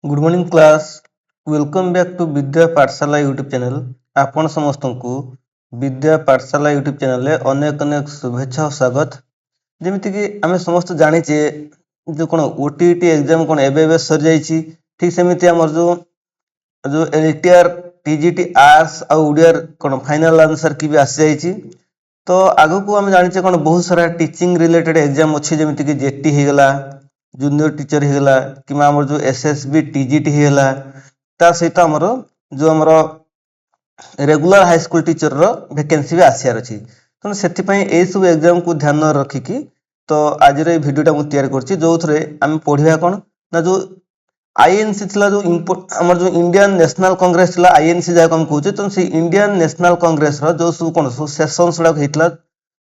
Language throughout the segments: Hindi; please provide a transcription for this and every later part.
Good morning class welcome back to Vidya Pathshala YouTube channel आपण समस्त को विद्या पाठशाला यूट्यूब चैनल रे अनेक अनेक शुभेच्छा और स्वागत जेमिति कि आमे समस्त जानिचे जो कोन ओटीटी एग्जाम कोन एबे सर जाईची ठीक सेमिति हमर जो जो एलटीआर टीजीटी आर्ट्स और ओडिया कोन फाइनल आंसर की भी आसी जाईची तो आगु को हम जानिचे कोन बहुत सारा टीचिंग रिलेटेड एग्जाम अछि जेमिति कि जेटी हे गला जूनियर टीचर हेगला कि आमर जो एसएसबी टीजीटी हेगला ता सहित आमर जो आमर रेगुलर हाई स्कूल टीचर रो वैकेंसी भी आसियार अछि तो सेति पई ए सब एग्जाम को ध्यान रखिकी तो आज रे वीडियोटा मु तैयार करछि जो थरे हम पढिया कोन ना जो आईएनसी थिला जो हमर जो इंडियन नेशनल कांग्रेस थिला आईएनसी जा हम कहउछि तो से इंडियन नेशनल कांग्रेस रो जो सब कोन सेशंस गुडा हेतला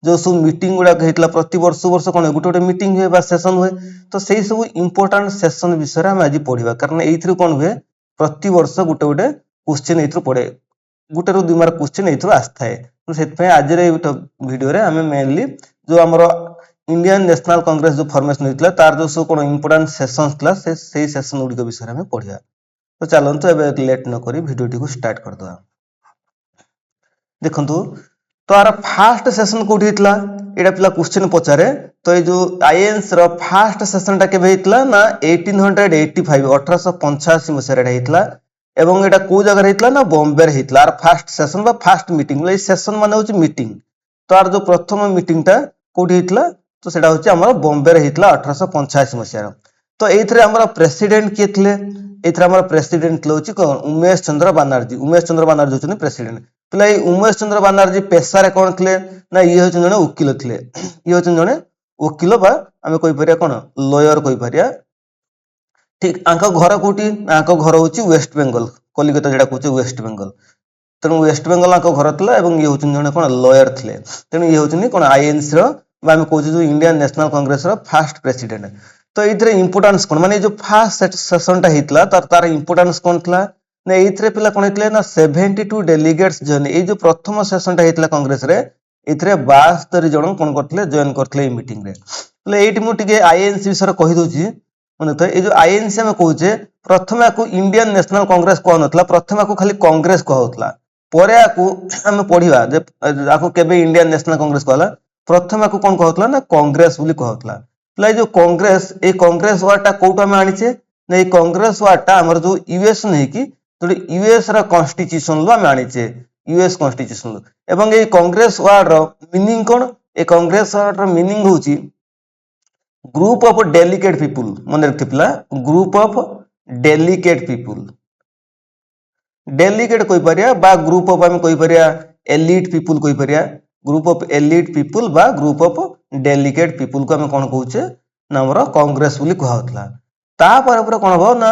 जो सब मीटिंग गुडा हेतला प्रति वर्ष कोन गुटे मीटिंग हुए बा सेशन हुए तो सेही सब इंपोर्टेंट सेशन विषय हम आज पढिबा कारण एइथ्रु कोन हुए प्रति वर्ष गुटे गुटे क्वेश्चन एइथ्रु पडे गुटे रो 2 मार्क क्वेश्चन एइथ्रु आस्थाय तो सेत पे आज रे वीडियो रे हम मेनली जो हमरो इंडियन नेशनल कांग्रेस जो फॉर्मेशन होइतला तार जो सब कोन इंपोर्टेंट सेशंस थला से सेही सेशन गुडी विषय हम पढिबा तो चलंतु एबे लेट न करी वीडियो को स्टार्ट कर दवा देखंतु तो आर फास्ट सेशन कोठी हितला एडा पिला क्वेश्चन पचारे तो ये जो आईएनएस रो फास्ट सेशन टा केबे हितला ना 1885 1885 मसेरा हितला एवं एटा को जगह हितला ना बॉम्बे रे हितला आर फास्ट सेशन बा फास्ट मीटिंग ले सेशन माने होची मीटिंग तो आर जो प्रथम मीटिंग टा कोठी हितला तो सेटा होची हमर बॉम्बे रे हितला 1885 मसेरा तो एथरे हमर प्रेसिडेंट के थिले एथरे हमर प्रेसिडेंट होची कोन उमेश चंद्र बनर्जी होचनी प्रेसिडेंट पिला उमेश चंद्र बनर्जी पेशा रे कोन थिले ना ये होचन जने वकील थिले ये होचन जने वकील बा आमे कोइ परिया कोन लॉयर कोइ परिया ठीक आंका घर कोठी आंका घर होची वेस्ट बेंगल कलिकता जेडा कोची वेस्ट बेंगल तनु वेस्ट बेंगल आंका घर थिला एवं ये होचन जने कोन लॉयर थिले तनु ये होचनी कोन आईएनसी रो बा आमे कोची जो Indian National Congress row first president तो इथरे इंपोर्टेंस कोन माने जो फर्स्ट सेशन टा हितला तार इंपोर्टेंस कोन थिला ना एथरे पिला कोन हितले ना 72 डेलीगेट्स जन ए जो प्रथम सेशन टा हितला कांग्रेस रे एथरे 72 जण कोन करथले जॉइन करथले ए मीटिंग रे ले एटी मु टिके आईएनसी विषय कहि दोची माने तो ए जो आईएनसी हम कहूचे प्रथम आकु इंडियन नेशनल कांग्रेस को नथला प्रथम आकु खाली कांग्रेस को होतला परे आकु हम पढिबा जे आकु केबे इंडियन नेशनल कांग्रेस कहला प्रथम आकु कोन कहतला ना कांग्रेस बोली कहतला ले जो कांग्रेस ए कांग्रेस वाटा कोटा में आनिचे ना ए कांग्रेस वाटा हमर जो यूएस नै की तो यूएस रा कॉन्स्टिट्यूशन लो हम आनिचे यूएस कॉन्स्टिट्यूशन लो एवं ए कांग्रेस वर्ड रो मीनिंग कोन ए कांग्रेस वर्ड रो मीनिंग होची ग्रुप ऑफ डेलिकेट पीपल मन रखथिपला group of delegate people delegate कोइ परिया बा ग्रुप ऑफ हम कोइ परिया एलीट पीपल कोइ परिया ग्रुप ऑफ एलीट पीपल बा ग्रुप ऑफ डेलिकेट पीपल को हम कोन कहूचे ना हमर कांग्रेस बोली कहउतला ता पर कोन हो ना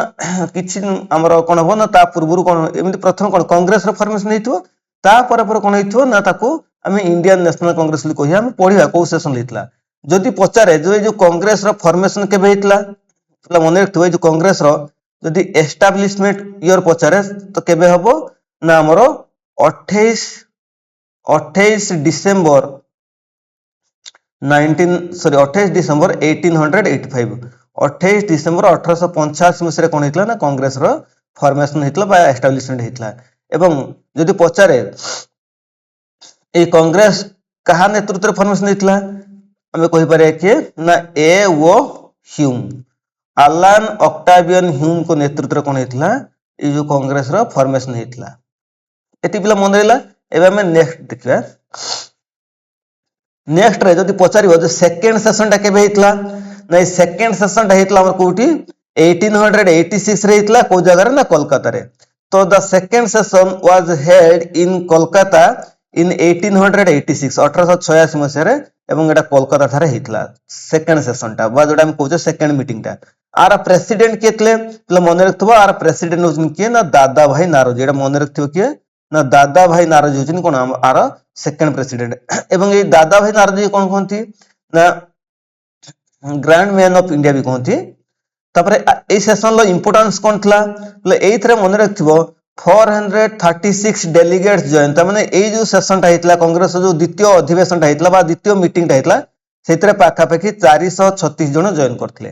किछि हमर कोन हो ना ता पूर्वरु कोन एमिति प्रथम कोन कांग्रेस रो फॉर्मेशन हेतु ता पर कोन हेतु ना ताको हम इंडियन नेशनल कांग्रेस बोली कहिया हम पढिया को सेशन लेतला जदि पचारे जो कांग्रेस रो फॉर्मेशन केबे हेतला मतलब मन रखथि जो कांग्रेस रो जदि एस्टैब्लिशमेंट ईयर पचारे तो केबे हबो ना हमर 28 डिसेंबर 1885 28 डिसेंबर 1885 मसरे कोन हितला ना कांग्रेस रो फॉर्मेशन हितला बा एस्टैब्लिशमेंट हितला एवं जदि पचारे ए कांग्रेस कहा नेतृत्व फॉर्मेशन हितला हमें कहि पारे कि ना ए वो ह्यूम अलान ऑक्टावियन ह्यूम को नेतृत्व कोन हितला ए जो कांग्रेस रो फॉर्मेशन हितला एति पिला मन रहला एबे हमें नेक्स्ट देखिबा नेक्स्ट रे जदि पचारिबो जे सेकंड सेशन टा केबे हितला नै सेकंड सेशन टा हितला हमर कोठी 1886 रे हितला को जगह रे ना कोलकाता रे तो the second session was held in Kolkata in 1886 1886 मसेरे एवं एटा कोलकाता थारे हितला सेकंड सेशन टा बा जोडा हम कहूचे सेकंड मीटिंग टा आर प्रेसिडेंट केतले मतलब मन रखथबो आर प्रेसिडेंट होजन के ना दादा भाई नारोजी एटा मन रखथबो के ना दादा भाई नारोजी होजन कोन आर सेकंड प्रेसिडेंट एवं ए दादा भाई नारोजी कोन कोनथि ना ग्रैंड मैन ऑफ इंडिया भी कोनथि तापरे ए सेशन लो इंपोर्टेंस कोन थला ले एथरे मन रखथबो 436 डेलीगेट्स जॉइन ता माने ए जो सेशन टा हितला कांग्रेस जो द्वितीय अधिवेशन टा हितला बा द्वितीय मीटिंग टा हितला सेतरे पाखा पाखी 436 जण जॉइन करथले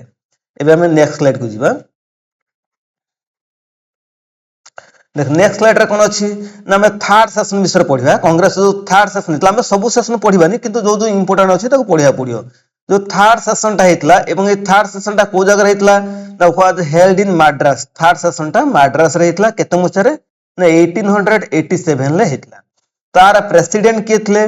एबे हम नेक्स्ट स्लाइड को जिबा देख नेक्स्ट स्लाइड रे कोन अछि ना हम थर्ड सेशन विषय पढिबा कांग्रेस जो थर्ड सेशन हितला हम सब सेशन पढिबानी किंतु जो जो इंपोर्टेंट अछि ताको पढिया पडियो जो थर्ड सेशन टा हितला एवं ए थर्ड सेशन टा को जगह हितला ना was held in Madras third session टा मद्रास रे हितला केते मसरे ना 1887 ले हितला तार प्रेसिडेंट के थले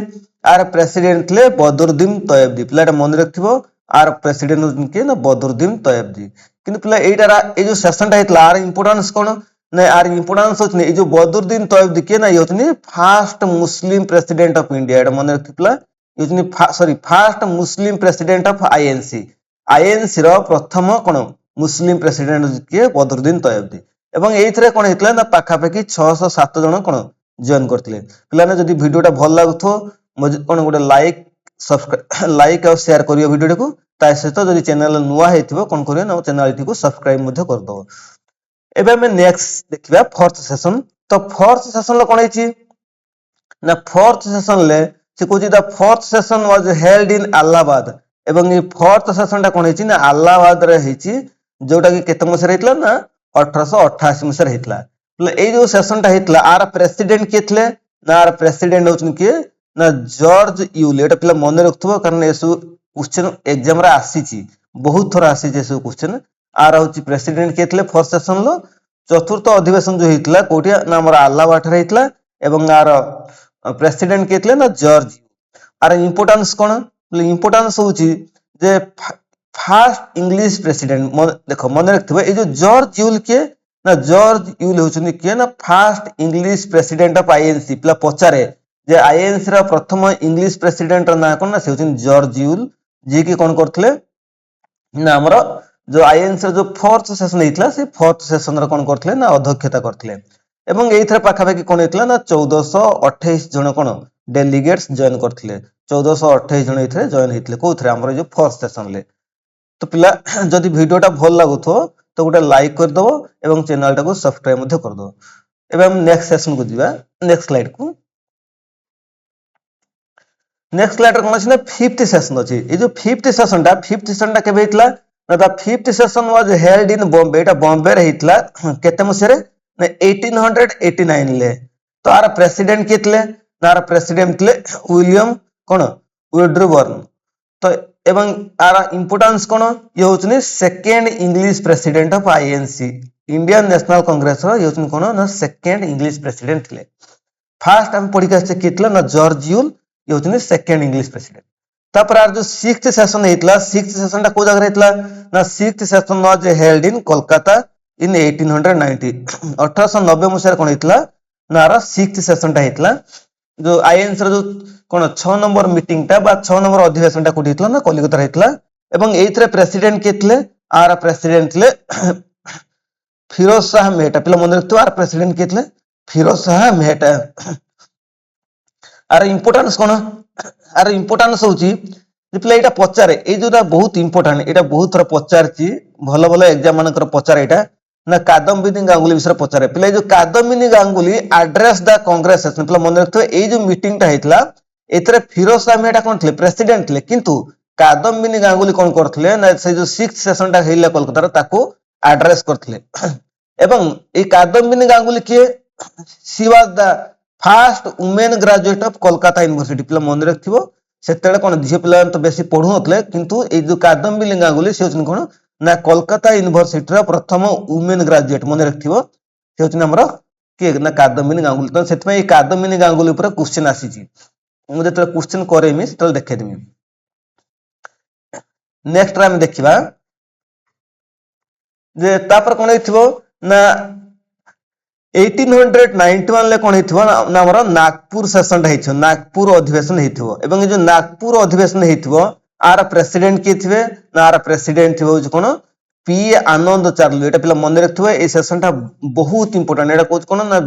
आर प्रेसिडेंट थले बदरुद्दीन तयबदी पिलाटा मन रखथिबो आर प्रेसिडेंट के ना बदरुद्दीन तयबदी किंतु पिला एटारा ए जो सेशन टा हितला आर इंपोर्टेंस कोन ना आर इंपोर्टेंस होचनी ए जो बदरुद्दीन तयबदी के ना योचनी first Muslim president of India एटा मन रखथिबला योचनी sorry first Muslim president of INC रो प्रथम कोन मुस्लिम प्रेसिडेंट के बदरुद्दीन तयबदी एवं एइथरे कोन हितला ना पाखापाखि 607 जण कोन जॉइन करथिले पिलाने जदि वीडियोटा भल लागथो मजे कोन गोटे लाइक और शेयर करियो वीडियो को ता सहित जदि चैनल नुआ हेतिबो कोन करियो ना चैनल टी को सब्सक्राइब मध्ये कर दो एबे हम नेक्स्ट देखिबा फोर्थ सेशन तो फोर्थ सेशन ल कोन हेची ना फोर्थ सेशन ले से Kochi the fourth session was held इन अलाहाबाद एवं ये फोर्थ सेशन टा कोन हेची ना अलाहाबाद रे हेची जोटा कि केते मसरे हितला ना 1888 मसरे हितला ए जो सेशन टा हितला आर प्रेसिडेंट के थले ना आर प्रेसिडेंट होचन के ना जॉर्ज यूल एटा पिला मन रखथबो कारण एसु क्वेश्चन एग्जाम रे आसीची बहुत थोड़ा आसीची एसु क्वेश्चन आर होची प्रेसिडेंट के थले फर्स्ट सेशन लो चतुर्थ अधिवेशन जो हितला कोटिया ना हमर अलाहाबाद रे हितला एवं आर प्रेसिडेंट के थले ना जॉर्ज आर इंपोर्टेंस कोन इंपोर्टेंस होची जे फर्स्ट इंग्लिश प्रेसिडेंट देखो मन रखथबो ए जो जॉर्ज यूल के ना जॉर्ज यूल होचनी के ना first English president of INC पिला पचारे जे आईएनसी रा प्रथम इंग्लिश प्रेसिडेंट ना कोन ना से होचनी जॉर्ज यूल जे की कोन करथले ना हमर जो आईएनसी जो फोर्थ सेशन हितला से फोर्थ सेशन रा कोन करथले ना अध्यक्षता करथले एवं एइथरा पाखापाखि कोन हितला ना 1428 जण कोन डेलीगेट्स जॉइन करथले 1428 जण एइथरे जॉइन हितले कोथरे हमर जो फोर्थ सेशन ले तो पिला जदि वीडियोटा भल लागुथो तो गोटे लाइक कर दबो एवं चैनल टा को सब्सक्राइब मध्ये कर दो एबे हम नेक्स्ट सेशन को जीवा नेक्स्ट स्लाइड को नेक्स्ट स्लाइड कोन अछि ना फिफ्थ सेशन अछि ए जो फिफ्थ सेशन टा केबे हितला ना the fifth session was held इन बॉम्बे एटा बॉम्बे रे हितला केते मसरे ना 1889 ले तो आर प्रेसिडेंट केतले ना आर प्रेसिडेंट ले विलियम कोन वुडबर्न तो एवं आर इंपोर्टेंस कोन ये होचनी second English president of INC Indian National Congress रो ये होचनी कोन ना सेकंड इंग्लिश प्रेसिडेंट ले फर्स्ट हम पढी के केतला ना जॉर्ज यूल ये होचनी सेकंड इंग्लिश प्रेसिडेंट तापर आर जो सिक्स्थ सेशन हेतला सिक्स्थ सेशन टा को जगह हेतला ना sixth session was held in Kolkata in 1890 1890 मसर कोन हेतला ना आर सिक्स्थ सेशन टा हेतला जो आईएनसी रो जो कोन 6 नंबर मीटिंग टा बा 6 नंबर अधिवेशन टा कोठी हितला ना कलिकता हितला एवं एइथरे प्रेसिडेंट केतले आर प्रेसिडेंट ले फिरोज शाह मेहता पिला मन रखतो आर प्रेसिडेंट केतले फिरोज शाह मेहता आर इंपोर्टेंस कोन आर इंपोर्टेंस होची जे पिला एटा पचारे ए जोटा बहुत इंपोर्टेंट एटा बहुत थोड़ा पचारची भलो भलो एग्जाम मानकर पचारे एटा ना कादम्बिनी गांगुली विषय पचारे पिला जो Kadambini Ganguly address the Congress session पिला मन रखतो ए जो मीटिंग टा हितला एतरे फिरोज शाह मेहता कोन थले प्रेसिडेंट ले किंतु कादम्बिनी गांगुली कोन करथले ना से जो 6th सेशन टा हेला कोलकाता रे ताको एड्रेस करथले एवं ए कादम्बिनी गांगुली के she was the first women graduate of Kolkata university पिला मन रखथिबो सेतेले कोन झियो पिला तो बेसी पढु नथले किंतु ए जो कादम्बिनी गांगुली से होचन कोन ना कोलकाता यूनिवर्सिटी रा प्रथम वुमेन ग्रेजुएट मन रखथिबो से होचन हमर के ना कादम्बिनी गांगुली तो सेतमे ए कादम्बिनी गांगुली ऊपर क्वेश्चन आसीची मु जेते क्वेश्चन करेमी सेतले देखे देमी नेक्स्ट टाइम देखिबा जे तापर कोन हेथिबो ना 1891 ले कोन हेथिबो ना हमर नागपुर सेशन हेथिबो नागपुर अधिवेशन हेथिबो एवं ए जो नागपुर अधिवेशन हेथिबो आर प्रेसिडेंट के थिबे ना आर प्रेसिडेंट थिबो जे कोन पी आनंद चार्लू एटा पिला मन रखथिबो ए सेशन टा बहुत इंपोर्टेंट एटा कोच कोन ना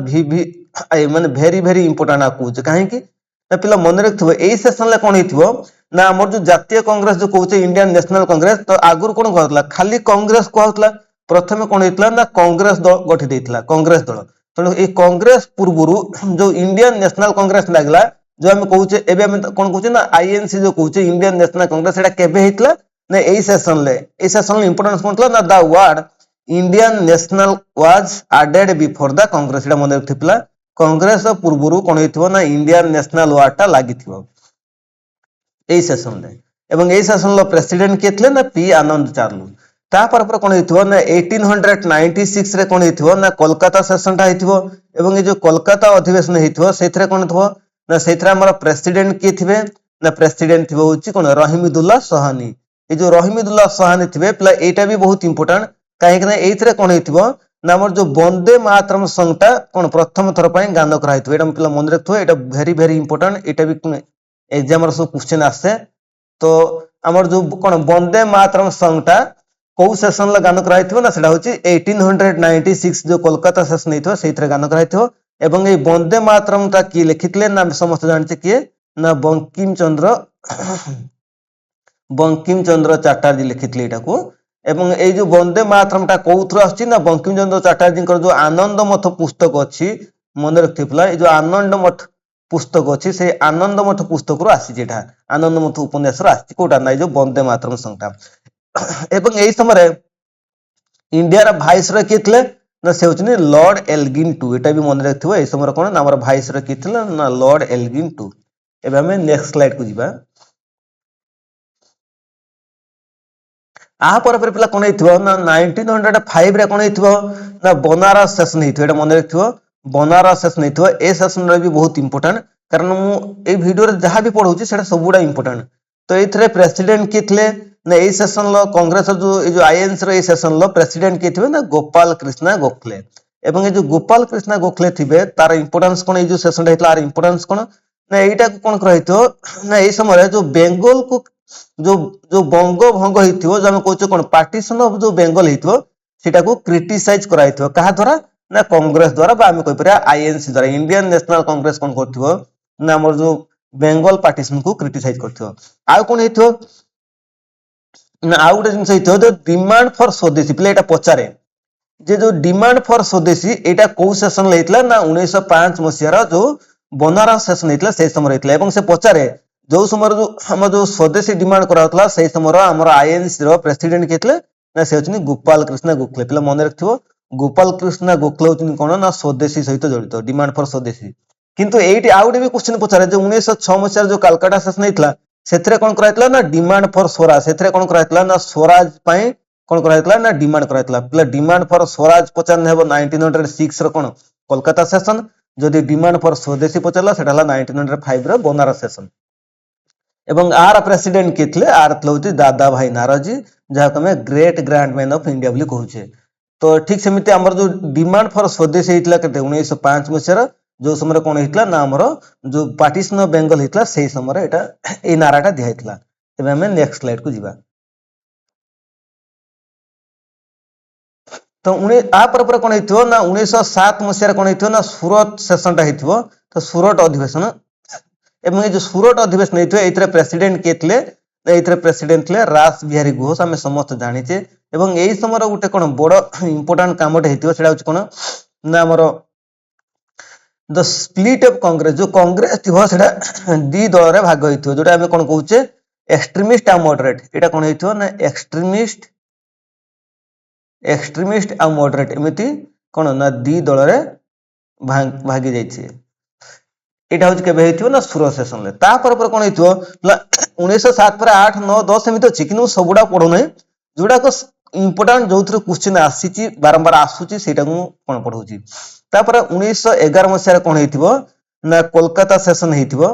माने वेरी वेरी इंपोर्टेंट आ कोच काहे कि ना पिला मन रखथिबो ए सेशन ले कोन हेथिबो ना हमर जो जातीय कांग्रेस जो कोचे इंडियन नेशनल कांग्रेस तो आगुर कोन कहतला खाली कांग्रेस कहतला प्रथमे कोन हेतला ना कांग्रेस दल गठि देइतला कांग्रेस दल तो ए कांग्रेस पूर्वरु जो इंडियन नेशनल कांग्रेस लागला जो हम कहूचे एबे हम कोन कहूचे ना आईएनसी जो कहूचे इंडियन नेशनल कांग्रेस एटा केबे हेतला ना ए सेशन ले इंपोर्टेंस कोनतला ना the word Indian National was added before the Congress एटा मन रखिथिला कांग्रेस पूर्वरु कोन हेतिबो ना इंडियन नेशनल वाटा लागिथिबो एई सेशन रे एवं एई सेशन लो प्रेसिडेंट के थिले ना पी आनंद चार्लू तापर पर कोन हेतिबो ना 1896 रे कोन हेतिबो ना कोलकाता सेशन टा हेतिबो एवं ए जो कोलकाता अधिवेशन हेतिबो सेथरे कोन थबो ना सेथरे हमर प्रेसिडेंट के थिबे ना प्रेसिडेंट थिबो होची कोन रहीमुद्दौला सोहानी ए जो रहीमुद्दौला सोहानी थिबे प्ला एटा भी बहुत इंपोर्टेंट काहे कि ना एथरे कोन हेतिबो ना हमर जो वंदे मातरम सॉन्ग टा कोन प्रथम थर पय गान कराइथबो एटा पिला मन रखथो एटा वेरी वेरी इंपोर्टेंट एटा भी एग्जाम रो सब क्वेश्चन आसे तो हमर जो कोन वंदे मातरम सॉन्ग टा कौ सेशन ला गान कराइथबो ना सेटा होची 1896 जो कोलकाता सेशन हेथो सेथरे गान कराइथबो एवं ए वंदे मातरम ता की लिखितले ना समस्त जानते किए ना बंकिम चंद्र चटर्जी लिखितले एटा को एवं ए जो वंदे मातरम टा कोउथरो आछि ना बंकिम चंद्र चटर्जी जो आनंद मठ पुस्तक अछि मन रखथिपला ए जो आनंद मठ पुस्तक अछि से आनंद मठ पुस्तक रो आछि जेटा आनंद मठ उपन्यास रो आछि कोटा ना जो वंदे मातरम संगटा एवं एई समय इंडिया रा भाइस रो कितले ना से होचनी लॉर्ड एल्गिन टू एटा भी मन रखथिबो एई समय कोन ना हमर भाइस रो कितले ना लॉर्ड एल्गिन टू एबे हमें नेक्स्ट स्लाइड को जिबा आ पर पिला कोन हेथिबो ना 1905 रे कोन हेथिबो ना बनारस सेशन हेथिबो एटा मन रखथिबो बनारस सेशन हेथिबो ए सेशन रे भी बहुत इंपोर्टेंट कारण मु ए वीडियो रे जहां भी पढौची सेटा सबुडा इंपोर्टेंट तो एथरे प्रेसिडेंट कितले ना ए सेशन लो कांग्रेस जो ए जो आईएनसी रो ए सेशन लो प्रेसिडेंट के थिबे ना गोपाल कृष्णा गोखले एवं ए जो गोपाल कृष्णा गोखले थिबे तार इंपोर्टेंस कोन ए जो सेशन हेतला आर इंपोर्टेंस कोन ना एटा को कोन करहितो ना ए समय जो बेंगल को जो जो बंग भंग हेतिबो जो हम कहउछ कोन पार्टीशन ऑफ जो बेंगल हेतिबो सेटा को क्रिटिसाइज कराइतो कहा द्वारा ना कांग्रेस द्वारा बा हम कहि परा आईएनसी द्वारा इंडियन नेशनल कांग्रेस कोन करथिबो ना हमर जो बेंगल पार्टीशन को क्रिटिसाइज करथिबो आ कोन हेतिबो ना आ गुटे जिंस हेतिबो जो डिमांड फॉर स्वदेशी प्ले एटा पचारे जे जो डिमांड फॉर स्वदेशी एटा को सेशन लेतला ना 1905 मसिया रो जो बनारस सेशन हेतला से समय हेतला एवं से पचारे जो समय जो हम जो स्वदेशी डिमांड करातला से समय रो हमर आईएनसी रो प्रेसिडेंट केतले ना से होचनी गोपाल कृष्ण गोखले पिला मन रखथिबो गोपाल कृष्ण गोखले होचनी कोन ना स्वदेशी सहित जड़ित डिमांड फॉर स्वदेशी किंतु एटी आउट भी क्वेश्चन पचारे जो 1906 मसिया जो कलकत्ता सेशन हेतला सेथरे कोन कराइतला ना डिमांड फॉर स्वराज सेथरे कोन कराइतला ना स्वराज पई कोन कराइतला ना डिमांड कराइतला पिला डिमांड फॉर स्वराज पचार हेबो 1906 रो कोन कोलकाता सेशन जदि डिमांड फॉर स्वदेशी पचारला सेटा हला 1905 रो बनारस सेशन एवं आर प्रेसिडेंट केतले आर तलौती दादा भाई नाराजी जहा कमे great grand man of India बोली कहउछे तो ठीक सेमिति हमर जो डिमांड फॉर स्वदेशी हेतला केते 1905 मसिया जो समय कोन हेतला ना हमर जो पार्टीशन ऑफ बेंगल हेतला सेही समय एटा ए नाराटा दिया हेतला तबे हमें नेक्स्ट स्लाइड को जिबा तो आ पर कोन हेतिबो ना 1907 मसिया कोन हेतिबो ना सूरत सेशन टा हेतिबो तो सूरत अधिवेशन एवं ये जो सूरत अधिवेशन हेतिबो एथरे प्रेसिडेंट केतले एथरे प्रेसिडेंट ले रास बिहारी घोष हम समस्त जानिचे एवं एही समय गुटे कोन बड़ इंपोर्टेंट कामटे हेतिबो सेडा होच कोन ना हमर द स्प्लिट ऑफ कांग्रेस जो कांग्रेस थिबो सेडा दी दल रे भाग हेतिबो जोटा हम कोन कहउचे एक्सट्रीमिस्ट आ मॉडरेट एटा कोन हेतिबो ना एक्सट्रीमिस्ट आ मॉडरेट एमिति कोन ना दी दल रे भागी जाइछे एटा होच केबे हेतिबो ना सूरत सेशन ले ता पर कोन हेतिबो 1907 पर 8 9 10 एमिति अछि किनु सबुडा पढो नै जोडा को इंपोर्टेंट जोथरे क्वेश्चन आसीची बारंबार आसुची सेटा को कोन पढौची ता पर 1911 मसिया रे कोन हेतिबो ना कोलकाता सेशन हेतिबो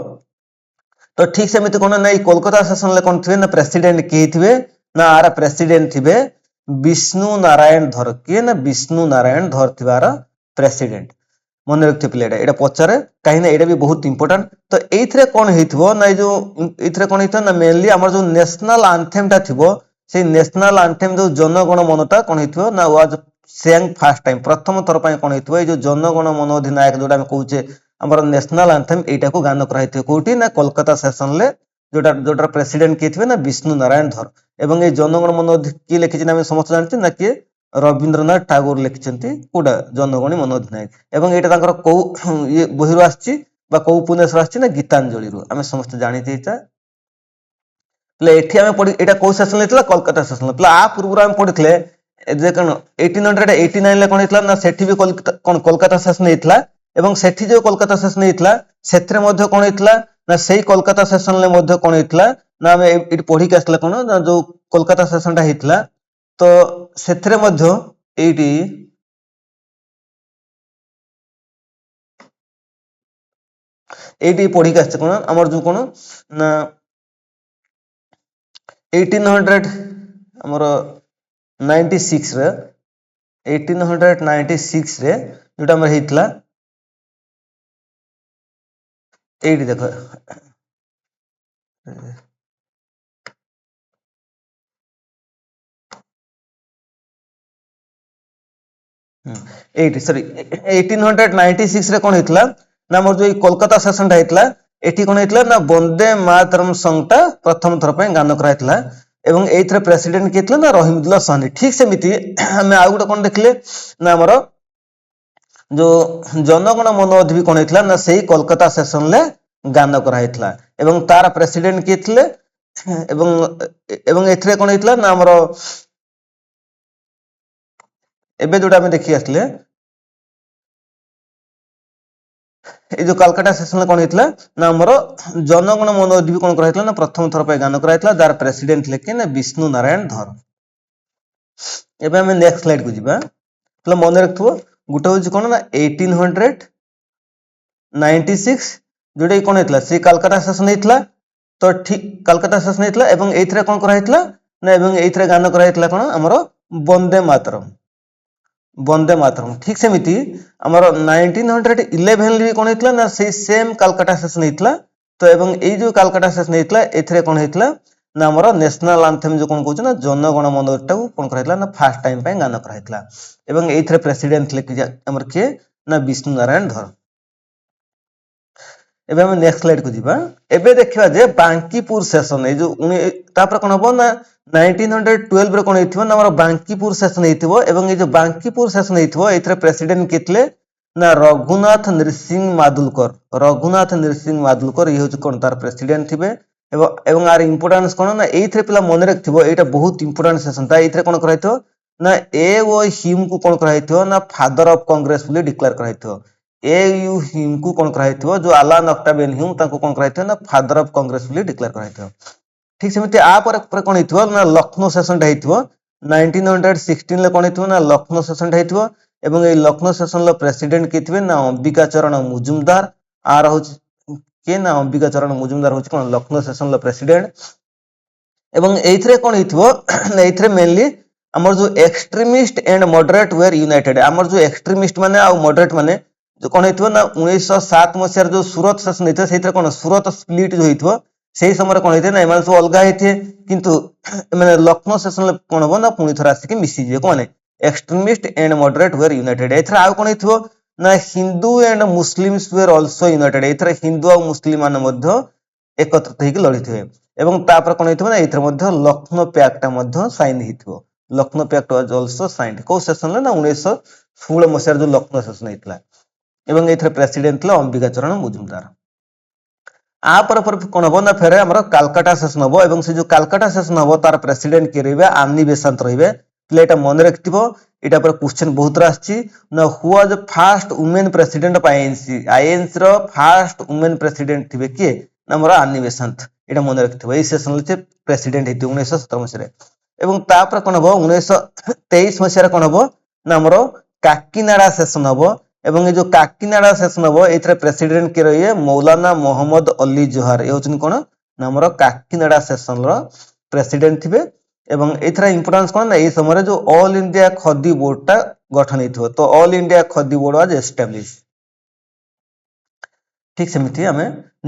तो ठीक सेमिति कोन ना कोलकाता सेशन ले कोन थिबे ना प्रेसिडेंट के हिथिबे ना आरा प्रेसिडेंट थिबे विष्णु नारायण धर के ना विष्णु नारायण धर थिबार प्रेसिडेंट मन रखते पिले एटा पचारे कहीं ना एटा भी बहुत इंपोर्टेंट तो एथरे कोन हेथिबो ना जो एथरे कोन हेथिबो ना मेनली हमर जो नेशनल एंथम ता थिबो से नेशनल एंथम जो जनगण मनटा कोन हेथिबो ना वाज सेंग फर्स्ट टाइम प्रथम थर पय कोन हेथिबो ए जो जनगण मन अधिनायक जोटा हम कहउचे हमर नेशनल एंथम एटा को गान करा हेथिबो कोठी ना कोलकाता सेशन ले जोटा जोटा प्रेसिडेंट के थिबे ना विष्णु नारायण धर एवं ए जनगण मन की लिखिछि ना हम समस्त जानछि ना कि रविंद्रनाथ ठाकुर लिखिछंती कोडा जनगणी मन अधिनायक एवं एटा तांकर को ये बहिरो आछि बा को उपन्यास आछि ना गीतांजलि रो हम समस्त जानि देता ले एठी हम पढि एटा को सेशन लेतला कोलकाता सेशन लेतला आ पूर्व हम पढितले जे कौन 1889 कौन होता ना सेठी भी कौन कोलकाता सेशन होता एवं सेठी जो कोलकाता सेशन होता से कौन होता ना से कोलकाता सेशन में कौन होता ना आम ये पढ़ी के आसला कौन ना जो कोलकाता सेशन होता तो से ये पढ़ी के आसছে कौन आमर जो कौन ना 1800 आमर 96 रे 1896 रे जोटा आमर हेतला एडी देखो सॉरी 1896 रे कौन होता ना आमर जो कोलकाता सेशन होता एटी कौन होता ना वंदे मातरम सॉन्ग टा प्रथम थर पे गान कराइतला एवं एथरे प्रेसिडेंट किए थे ना रहीमुल्लाह साहनी ठीक सेमिति आम आउ गोटे कौन देखले ना आमर जो जनगण मन भी कौन होता ना से कोलकाता सेशन ले गान कराइतला एवं तार प्रेसिडेंट किए थे एवं एथरे कौन होता ना आमर एबे जोटा आम देखी आसले जो कलकाता सेशन कौन होता ना आमर जनगण मन भी कौन कराइतला ना प्रथम थर पे गान कराइतला तार प्रेसिडेंट लेके ना विष्णु नारायण धर एबे आम नेक्स्ट स्लाइड को जीवा तो मन रखिथो गोटे हूँ कौन ना 1896 जोटा कौन होता से कलकाता सेशन होता तो ठीक कलकाता सेशन होता एवं एथरे कौन कराइतला ना एवं एथरे गान कराइतला कौन आमर वंदे मातरम ठीक सेमिति आमर 1911 भी कौन होता ना से सेम कलकाता सेशन होता तो एवं ये जो कलकाता सेशन होता एथरे कौन होता ना आमर नेशनल आंथेम जो कौन कहूँ ना जनगण मन टा कौन कराइतला ना फर्स्ट टाइम पे गान कराइतला एवं एथरे प्रेसिडेंट लेके आमर किए ना विष्णु नारायण धर एबे हम नेक्स्ट स्लाइड को जीवा एबे देखिबा जे बांकीपुर सेशन ए जो तापर कोन हबो ना 1912 रे कोन हेथिबो ना हमर बांकीपुर सेशन हेथिबो एवं ए जो बांकीपुर सेशन हेथिबो एथरे प्रेसिडेंट केतले ना रघुनाथ नरसिंह मादुलकर ये होच कोन तार प्रेसिडेंट थिबे एवं आर इंपोर्टेंस कोन ना एथरे पिला मन रखथिबो एटा बहुत इंपोर्टेंट सेशन ता एथरे कोन कराइतो ना ए ओ हिम को कोन कराइतो ना फादर ऑफ कांग्रेस बोली डिक्लेयर कराइतो ए यू हिम को कौन कराइथिबो जो अलान ऑक्टावियन ह्यूम ताको कौन कराइथिबो ना फादर ऑफ कांग्रेस बोली डिक्लेयर कराइथिबो ठीक सेमिति आ पर कोन हेथिबो ना लखनऊ सेशन टा हेथिबो 1916 ले कोन हेथिबो ना लखनऊ सेशन टा हेथिबो एवं ए लखनऊ सेशन लो प्रेसिडेंट केथिबे ना अंबिका चरण मुजुमदार आ रहउछ के ना अंबिका चरण मुजुमदार होछ कोन लखनऊ सेशन लो प्रेसिडेंट एवं एथरे कोन हेथिबो ना एथरे मेनली हमर जो extremist and moderate were united हमर जो एक्सट्रीमिस्ट माने आ मॉडरेट माने जो कौन होता ना 1907 मसीहार जो सूरत सेशन होता है कौन सूरत स्प्लिट जो होता से समय कौन होता ना एम सब अलग होते किंतु मैंने लखनऊ सेशन कौन हम ना पुणी थर आसिक मिसीजे कौन extremist and moderate were united एथर आउ कौन हो ना Hindu and Muslims were also united एथर हिंदू और मुस्लिम मान एकत्रित होकर लड़ी थे एवं तापर कौन होता ना एथर लखनऊ पैक्ट साइन हो Lucknow pact was also signed कौ सेशन ना 1916 मसीहार जो लखनऊ सेशन होता एवं एथर प्रेसिडेंट अंबिका चरण मुजुमदार आपर कौन हम ना फेर आम कलकाता सेशन हम एवं से जो कलकाता सेशन हम तार प्रेसिडेंट किए रही आनी बेसांत रे पे मन रखिथो यहाँ पर क्वेश्चन बहुत आसी ना who was first women president of INC रो फास्ट वुमेन प्रेसिडेंट थे किए ना मोर आनी बेसांत यहाँ मन रखिथो ये सेशन प्रेसिडेंट होती 1917 मसीह एवं तापर कौन हम 1923 मसीह कौन हम ना आमर काकीनाडा सेशन हम एवं जो काकीनाडा सेशन हम ये प्रेसिडेंट किए रही मौलाना मोहम्मद अली जोहार ये हूँ कौन ना आमर काकीनाडा सेशन प्रेसिडेंट थे एवं एथरा इंपोर्टेंस कौन ना ये समय जो ऑल इंडिया खदी बोर्ड टा गठन हो तो all India Khadi board was establish ठीक सेमिति आम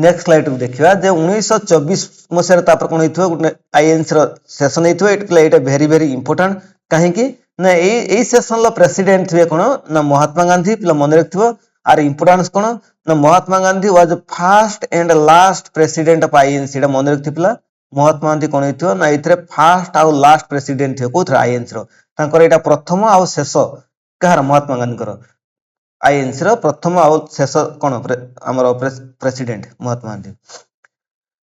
नेक्स्ट स्लाइड देखा जे 1924 मसीह तापर कौन हो गोटे आईएनसी सेशन होता भेरी भेरी इंपोर्टेंट कहीं ना ये सेशन प्रेसिडेंट थे कौन ना महात्मा गांधी पे मन रखिथो आर इंपोर्टेंस कौन ना Mahatma Gandhi was first and last president of INC मन रखि पिला महात्मा गांधी कौन हो ना ये फास्ट आउ लास्ट प्रेसिडेंट थे कौन आईएनसी यहाँ प्रथम आउ शेष कहार महात्मा गांधी आईएनसी प्रथम आउ शेष कौन आमर प्रेसिडेंट महात्मा गांधी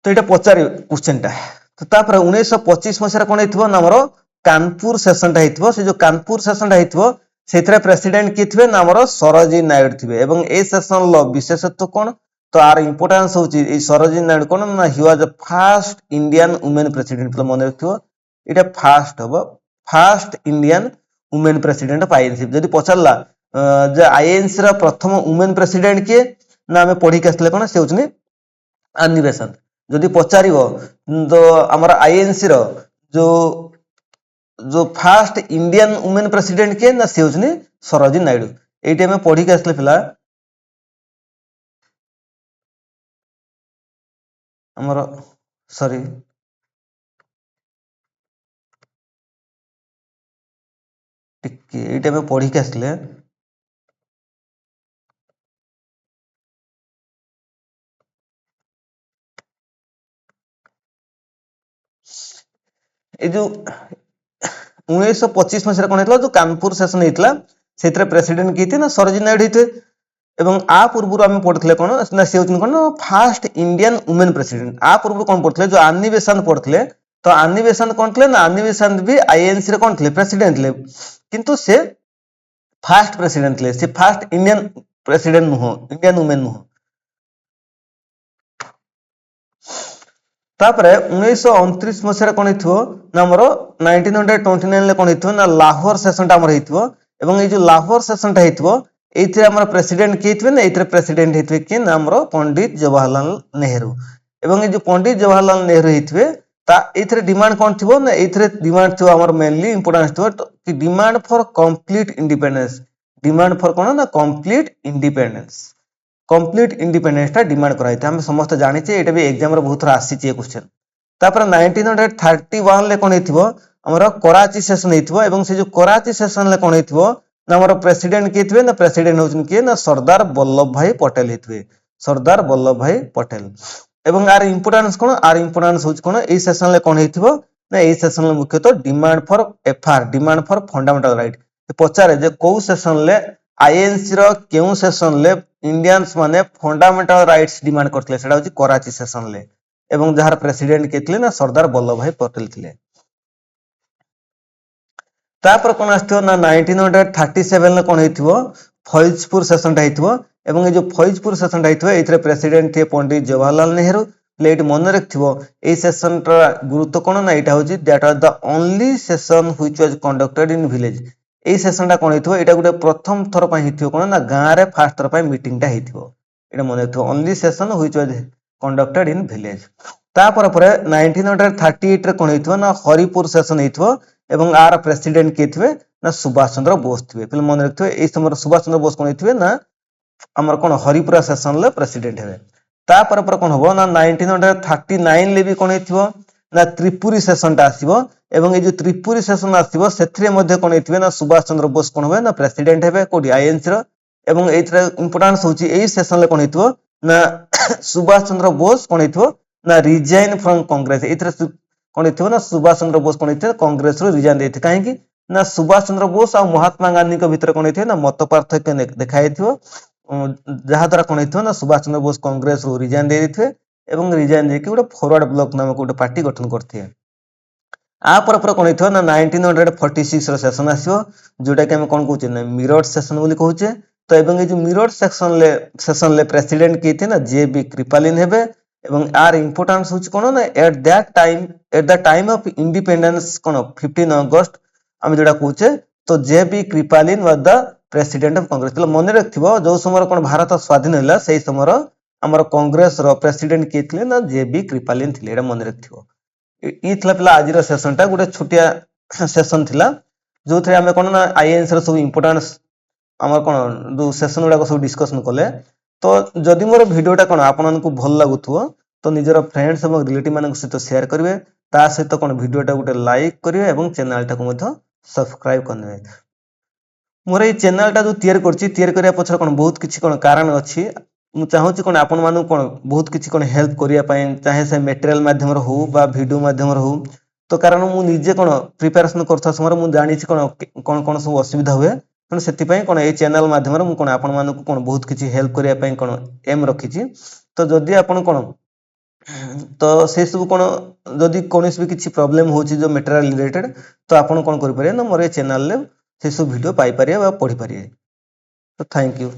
तो यहाँ पचार क्वेश्चन टा तो 1925 मसीह कौन हो ना आमर कानपुर सेशन हेइथिबो से जो कानपुर सेशन हेइथिबो सेथरे प्रेसिडेंट किए थिबे ना हमर सरोजिनी नायडू थिबे एवं ए सेशन लो विशेषत्व कोन तो आर इंपोर्टेंस होची ए सरोजिनी नायडू कोन ना he was the first Indian women president तो मन रखियो एटा फर्स्ट हबो first Indian women president of INC जदि पचारला जे आईएनसी रा प्रथम वुमेन प्रेसिडेंट किए ना हमें पढ़ी के आसले कोन से होचनी आनी बेसंत जदि पचारिबो तो हमर आईएनसी रो जो जो फर्स्ट इंडियन वुमेन प्रेसिडेंट किए ना से होचनी सरोजिनी नायडू एटी हमें पढ़ी के आसले पिला हमर सॉरी टिके एटी हमें पढ़ी के आसले ए जो 1925 मसीह कोन हेतला जो कानपुर सेशन हेतला सेतरे प्रेसिडेंट किए थे ना सरोजिनी नायडू हेते एवं आ पूर्व आम पढ़ते कौन ना सी हूँ कौन फास्ट इंडियन वुमेन प्रेसिडेंट आ पूर्व कौन पढ़ते जो आनी बेसांत पढ़ते तो आनी बेसांत कौन थे ना आनी बेसांत भी आईएनसी रे कौन थे प्रेसिडेंट थे किंतु से फास्ट प्रेसिडेंट थे से फास्ट इंडियन प्रेसिडेंट नुह इंडियन वुमेन नुह तापर 1929 मसीह कौन हो ना आमर 1929 कौन हो ना लाहौर सेशन आमर हो एवं ये जो लाहौर सेशन हो एथिरे हमर प्रेसिडेंट किए थे ना एथिरे प्रेसिडेंट हेतवे कि ना हमर पंडित जवाहरलाल नेहरू एवं ये जो पंडित जवाहरलाल नेहरू हेतवे ता एथिरे डिमांड कोन थिबो ना एथिरे डिमांड थियो हमर मेनली इंपोर्टेंस थियो कि demand for complete independence demand for कोन ना कंप्लीट इंडिपेंडेंस ता डिमांड कराइते हम समस्त जानि छे एटा भी एग्जाम रे बहुत आसी छे क्वेश्चन तापर 1931 ले कोन हेथिबो हमर कराची सेशन हेथिबो एवं से जो कराची सेशन ले कोन हेथिबो ना हमर प्रेसिडेंट किए थे ना प्रेसिडेंट होचन किए ना सरदार वल्लभ भाई पटेल हेतवे सरदार वल्लभ भाई पटेल एवं आर इंपोर्टेंस कोन आर इंपोर्टेंस होच कोन ए सेशन ले कोन हेथिबो ना ए सेशन ले मुख्यतः demand for FR demand for fundamental right पचारे जे को सेशन ले आईएनसी रो केउ सेशन ले इंडियंस माने फंडामेंटल राइट्स डिमांड करथले सेटा होची कराची सेशन ले एवं जहार प्रेसिडेंट केतले ना सरदार वल्लभ भाई पटेल थिले तापर कोन आस्थो ना 1937 ले कोन हेथिबो फौजपुर सेशन हेथिबो एवं ये जो फौजपुर सेशन हेथिबो एथरे प्रेसिडेंट थे पंडित जवाहरलाल नेहरू लेट मन रखथिबो ए सेशन रा गुरुत्व कोन ना एटा होची that are the only session which was conducted in village ए सेशन टा कोन हेथिबो एटा गुटे प्रथम थर पय हेथिबो कोन ना गां रे फर्स्ट थर पय मीटिंग टा हेथिबो एटा मन रखथिबो only session which was conducted in village तापर परे 1938 रे कोन हेथिबो ना हरिपुर सेशन हेथिबो एवं आर प्रेसिडेंट किए थे ना सुभाष चंद्र बोस थे पे मन रखिए ए समय सुभाष चंद्र बोस कौन थे ना आमर कौन हरिपुरा सेशन ले प्रेसिडेंट हे तापर पर कौन हो ना 1939 ले भी कौन हो ना त्रिपुरी सेशन टा आसीबो एवं ए जो त्रिपुरी सेशन आसीबो सेथरे मध्ये कौन हेथिबे ना सुभाष चंद्र बोस कौन होबे ना प्रेसिडेंट हेबे कोडी आईएनसी रो एवं एथरे इंपोर्टेंस होची ए सेशन ले कौन हेथिबो ना सुभाष चंद्र बोस कौन हेथिबो ना रिजाइन फ्रॉम कांग्रेस एथरे कौन हेथिबो ना सुभाष चंद्र बोस कौन हेथिबे कांग्रेस रो रिजाइन देथे काहे कि ना सुभाष चंद्र बोस और महात्मा गांधी के भीतर कौन हेथिबे ना मत पार्थक्य देखाइ थिबो जहा द्वारा कौन हेथिबो ना सुभाष चंद्र बोस कांग्रेस रो रिजाइन दे देथे एवं रिजाइन दे के गोटे फॉरवर्ड ब्लॉक नामक गोटे पार्टी गठन करथे आ पर कौन हेथिबो ना 1946 रो सेशन आसीबो जोटा कि हम कोन कहउचे ना मिरट सेशन बोली कहउचे तो एवं ए जो मिरट सेशन ले प्रेसिडेंट किए थे ना जेबी कृपालिन हेबे एवं आर इंपोर्टेंस होच कोन ना at the time of independence कोन 15 अगस्त हम जोटा कहउचे तो JB Kripalani was the president of Congress तो मन रखथिबो जो समय कोन भारत स्वाधीन होला सेही समय हमर कांग्रेस रो प्रेसिडेंट किए थे ना जेबी कृपालिन थिले एटा मन रखथिबो ई थला पिला आज रो सेशन टा गोटे छोटिया सेशन थिला जो थे हमें कोन ना आईएनएस रो सब इंपोर्टेंस हमर कोन जो सेशन गुडा को सब डिस्कशन कले तो जदि मोर वीडियोटा कोन आपन को भल लागुथो तो निजर फ्रेंड्स एवं रिलेटिव मानक सहित शेयर करिवे ता सहित कोन वीडियोटा गोटे लाइक करिवे एवं चैनल टा को मध्य सब्सक्राइब करने मोर ए चैनल टा जो तैयार करछि तैयार करिया पछर कोन बहुत किछि कोन कारण अछि मु चाहूछि कोन आपन मानु कोन बहुत किछि कोन हेल्प करिया पय चाहे से मटेरियल माध्यम रो हो बा वीडियो माध्यम रो हो तो कारण मु निजे कोन प्रिपरेशन करथा समय मु जानि छि कोन कोन कोन सब असुविधा हुए तो सेति पय कोन ए चैनल माध्यम रो मु कोन आपन मानु कोन बहुत किछि हेल्प करिया पय कोन एम रखि छि तो जदि आपन कोन ତ ସେ ସବୁ କ'ଣ ଯଦି କୌଣସି ବି କିଛି ପ୍ରୋବ୍ଲେମ୍ ହେଉଛି ଯେଉଁ ମେଟେରିଆଲ୍ ରିଲେଟେଡ୍, ତ ଆପଣ କ'ଣ କରିପାରିବେ ନା ମୋର ଏ ଚ୍ୟାନେଲରେ ସେସବୁ ଭିଡ଼ିଓ ପାଇପାରିବେ ବା ପଢ଼ିପାରିବେ। ତ ଥ୍ୟାଙ୍କ ୟୁ।